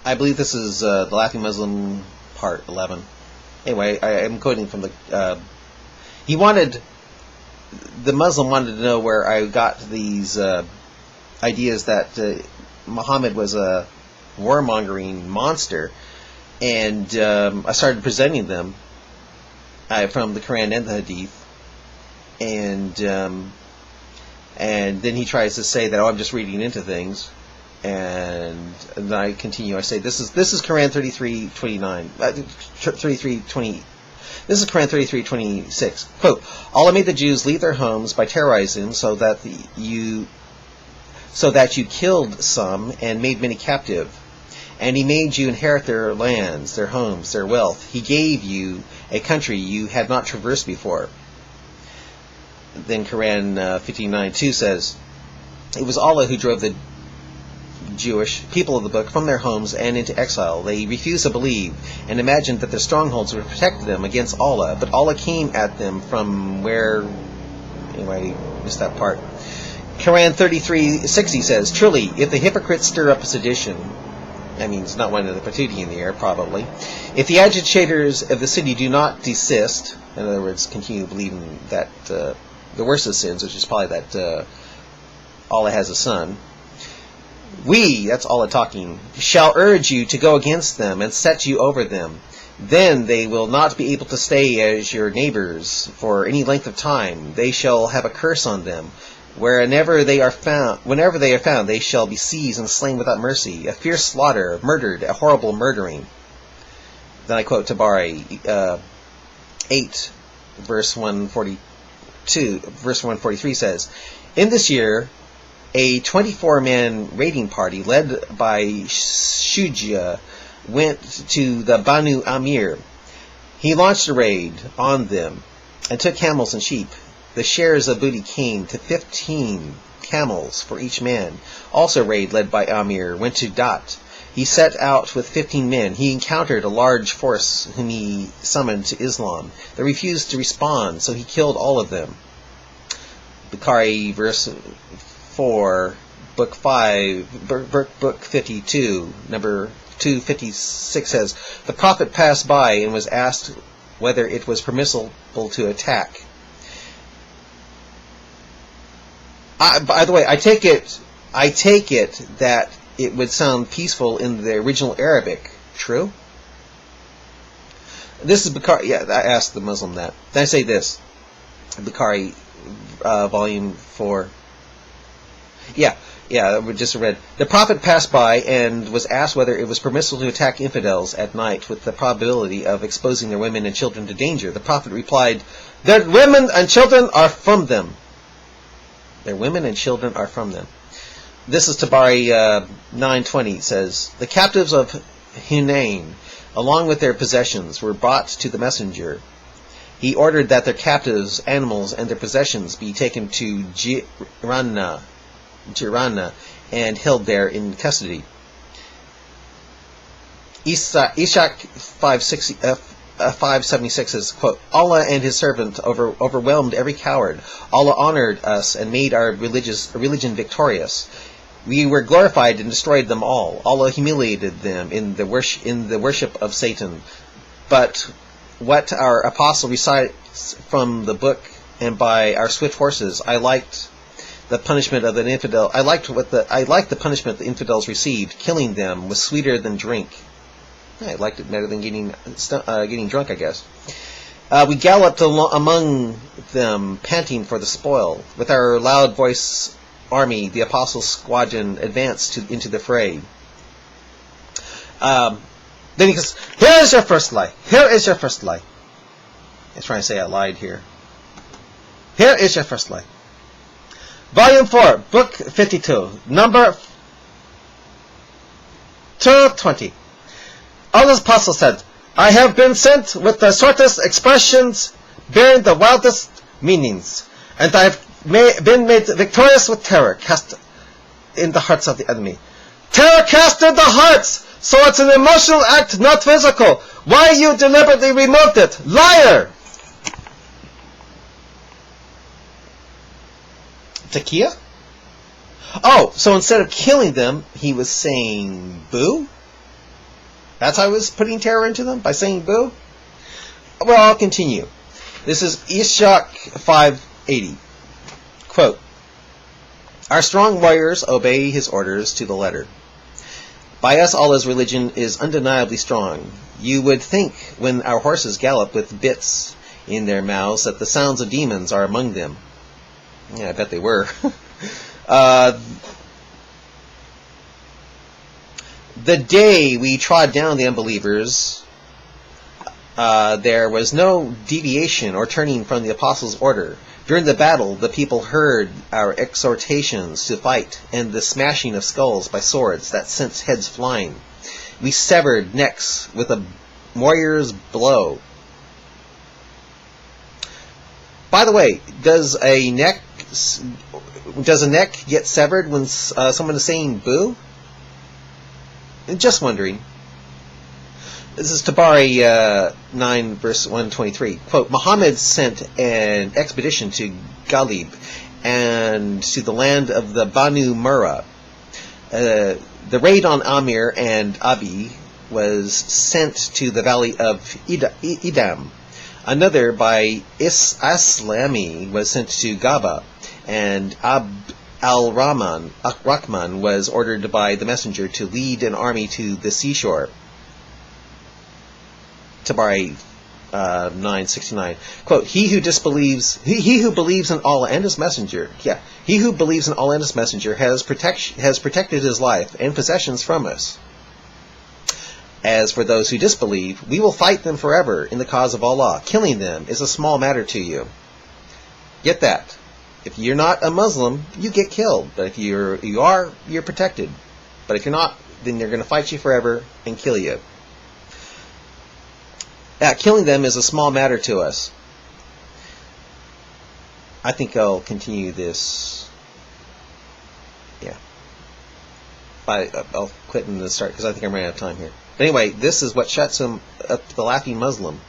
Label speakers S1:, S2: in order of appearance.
S1: I believe this is the Laughing Muslim part 11. Anyway, I'm quoting from the... The Muslim wanted to know where I got these ideas that Muhammad was a warmongering monster, and I started presenting them from the Quran and the Hadith, and then he tries to say that, oh, I'm just reading into things, and then I continue. I say this is Quran 33:29, 33:20. This is Quran 33:26. Quote: Allah made the Jews leave their homes by terrorizing them, so that you killed some and made many captive. And he made you inherit their lands, their homes, their wealth. He gave you a country you had not traversed before. Then Quran 59:2 says, it was Allah who drove the Jewish people of the book from their homes and into exile. They refused to believe and imagined that their strongholds would protect them against Allah, but Allah came at them from where... Anyway, missed that part. Quran 33:60 says, truly, if the hypocrites stir up a sedition, that means not one of the patootie in the air, probably. If the agitators of the city do not desist, in other words, continue believing that the worst of sins, which is probably that Allah has a son, we, that's Allah talking, shall urge you to go against them and set you over them. Then they will not be able to stay as your neighbors for any length of time. They shall have a curse on them. Whenever they are found, they shall be seized and slain without mercy. A fierce slaughter, murdered, a horrible murdering. Then I quote Tabari 8, verse 142, verse 143 says, in this year, a 24-man raiding party led by Shuja went to the Banu Amir. He launched a raid on them and took camels and sheep. The shares of booty came to 15 camels for each man. Also raid led by Amir went to Dat. He set out with 15 men. He encountered a large force whom he summoned to Islam. They refused to respond, so he killed all of them. Bukhari, verse 4, book 5, book 52, number 256 says, the Prophet passed by and was asked whether it was permissible to attack. By the way, I take it that it would sound peaceful in the original Arabic. True? This is Bukhari. Yeah, I asked the Muslim that. Then I say this. Bukhari, volume 4. Yeah, we just read. The Prophet passed by and was asked whether it was permissible to attack infidels at night with the probability of exposing their women and children to danger. The Prophet replied, their women and children are from them. Their women and children are from them. This is Tabari 9:20 says, the captives of Hunain, along with their possessions, were brought to the messenger. He ordered that their captives, animals, and their possessions be taken to Jirana and held there in custody. Ishaq 576 says, quote, Allah and his servant overwhelmed every coward. Allah honored us and made our religion victorious. We were glorified and destroyed them all. Allah humiliated them in the worship of Satan. But what our apostle recites from the book and by our swift horses, I liked the punishment of an infidel. I liked the punishment the infidels received. Killing them was sweeter than drink. I liked it better than getting drunk, I guess. We galloped among them, panting for the spoil. With our loud voice army, the apostles' squadron advanced into the fray. Then he goes, here is your first lie. Here is your first lie. He's trying to say I lied here. Here is your first lie. Volume 4, book 52, number 220. Allah's apostle said, I have been sent with the shortest expressions bearing the wildest meanings, and I have been made victorious with terror cast in the hearts of the enemy. Terror cast in the hearts! So it's an emotional act, not physical. Why you deliberately removed it? Liar! Takia? Oh, so instead of killing them, he was saying boo? That's how I was putting terror into them? By saying boo? Well, I'll continue. This is Ishaq 580. Quote, our strong warriors obey his orders to the letter. By us, Allah's religion is undeniably strong. You would think, when our horses gallop with bits in their mouths, that the sounds of demons are among them. Yeah, I bet they were. The day we trod down the unbelievers, there was no deviation or turning from the apostles' order. During the battle, the people heard our exhortations to fight and the smashing of skulls by swords that sent heads flying. We severed necks with a warrior's blow. By the way, does a neck get severed when someone is saying boo? Just wondering. This is Tabari 9, verse 123. Quote, Muhammad sent an expedition to Ghalib and to the land of the Banu Murrah. The raid on Amir and Abi was sent to the valley of Edam. Another by Aslami was sent to Gaba, and Abd al-Rahman was ordered by the messenger to lead an army to the seashore. Tabari 9:69. Quote, he who believes in Allah and his messenger, he who believes in Allah and his messenger has protected his life and possessions from us. As for those who disbelieve, we will fight them forever in the cause of Allah. Killing them is a small matter to you. Get that. If you're not a Muslim, you get killed. But if you are, you're protected. But if you're not, then they're going to fight you forever and kill you. Killing them is a small matter to us. I think I'll continue this. Yeah. I'll quit in the start because I think I'm running out of time here. But anyway, this is what shuts him up, the laughing Muslim.